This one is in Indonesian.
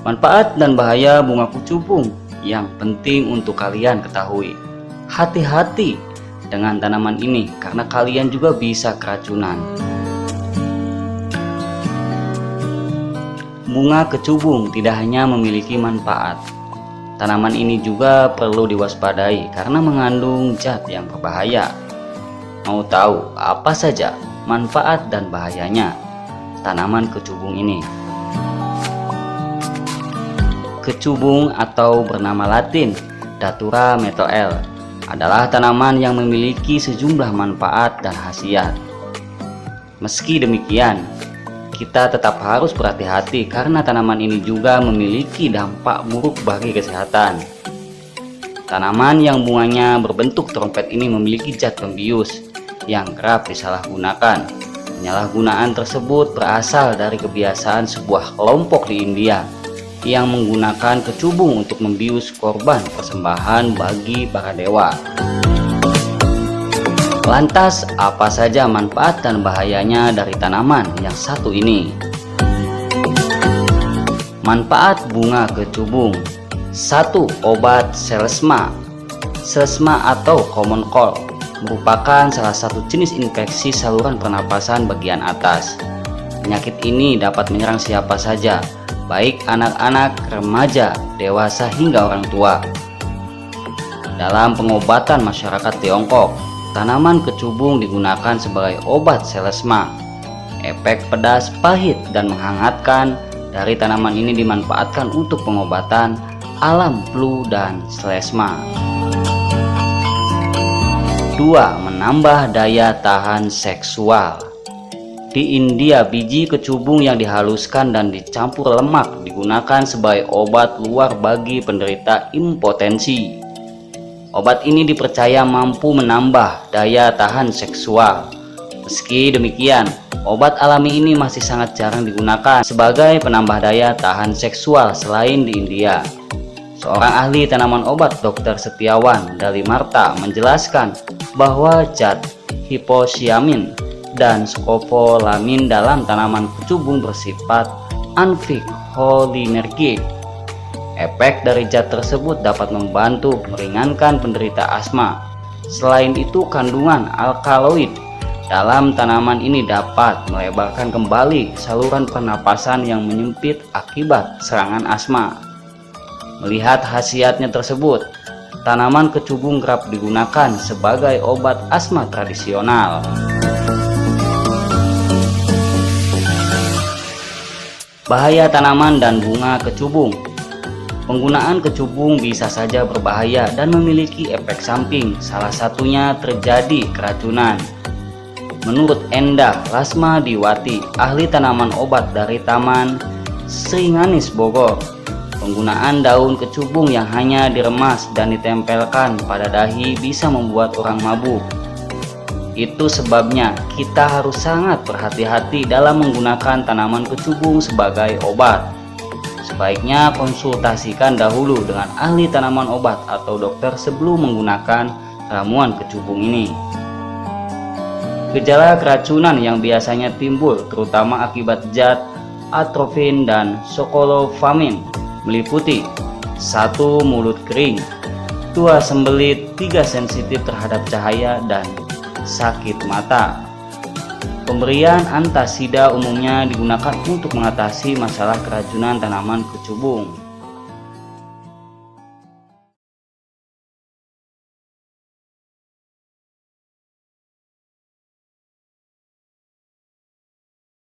Manfaat dan bahaya bunga kecubung yang penting untuk kalian ketahui. Hati-hati dengan tanaman ini karena kalian juga bisa keracunan. Bunga kecubung tidak hanya memiliki manfaat. Tanaman ini juga perlu diwaspadai karena mengandung zat yang berbahaya. Mau tahu apa saja manfaat dan bahayanya tanaman kecubung ini? Kecubung atau bernama Latin Datura metoel adalah tanaman yang memiliki sejumlah manfaat dan khasiat. Meski demikian, kita tetap harus berhati-hati karena tanaman ini juga memiliki dampak buruk bagi kesehatan. Tanaman yang bunganya berbentuk trompet ini memiliki zat pembius yang kerap disalahgunakan. Penyalahgunaan tersebut berasal dari kebiasaan sebuah kelompok di India yang menggunakan kecubung untuk membius korban persembahan bagi para dewa. Lantas, apa saja manfaat dan bahayanya dari tanaman yang satu ini? Manfaat bunga kecubung. 1. Obat selesma. Selesma atau common cold merupakan salah satu jenis infeksi saluran pernapasan bagian atas. Penyakit ini dapat menyerang siapa saja, baik anak-anak, remaja, dewasa hingga orang tua. Dalam pengobatan masyarakat Tiongkok, tanaman kecubung digunakan sebagai obat selesma. Efek pedas, pahit, dan menghangatkan dari tanaman ini dimanfaatkan untuk pengobatan alam flu dan selesma. 2. Menambah daya tahan seksual. Di India, biji kecubung yang dihaluskan dan dicampur lemak digunakan sebagai obat luar bagi penderita impotensi. Obat ini dipercaya mampu menambah daya tahan seksual. Meski demikian, obat alami ini masih sangat jarang digunakan sebagai penambah daya tahan seksual selain di India. Seorang ahli tanaman obat, Dr. Setiawan Dalimarta, menjelaskan bahwa zat hiposyamin dan skopolamin dalam tanaman kecubung bersifat anticholinergic. Efek dari zat tersebut dapat membantu meringankan penderita asma. Selain itu, kandungan alkaloid dalam tanaman ini dapat melebarkan kembali saluran pernapasan yang menyempit akibat serangan asma. Melihat khasiatnya tersebut, tanaman kecubung kerap digunakan sebagai obat asma tradisional. Bahaya tanaman dan bunga kecubung. Penggunaan kecubung bisa saja berbahaya dan memiliki efek samping, salah satunya terjadi keracunan. Menurut Endah Lasmadiwati, ahli tanaman obat dari Taman Sringanis Bogor, penggunaan daun kecubung yang hanya diremas dan ditempelkan pada dahi bisa membuat orang mabuk. Itu sebabnya kita harus sangat berhati-hati dalam menggunakan tanaman kecubung sebagai obat. Sebaiknya konsultasikan dahulu dengan ahli tanaman obat atau dokter sebelum menggunakan ramuan kecubung ini. Gejala keracunan yang biasanya timbul terutama akibat zat atropin dan skolofamin meliputi 1. Mulut kering, 2. Sembelit, 3. Sensitif terhadap cahaya dan sakit mata. Pemberian antasida umumnya digunakan untuk mengatasi masalah keracunan tanaman kecubung.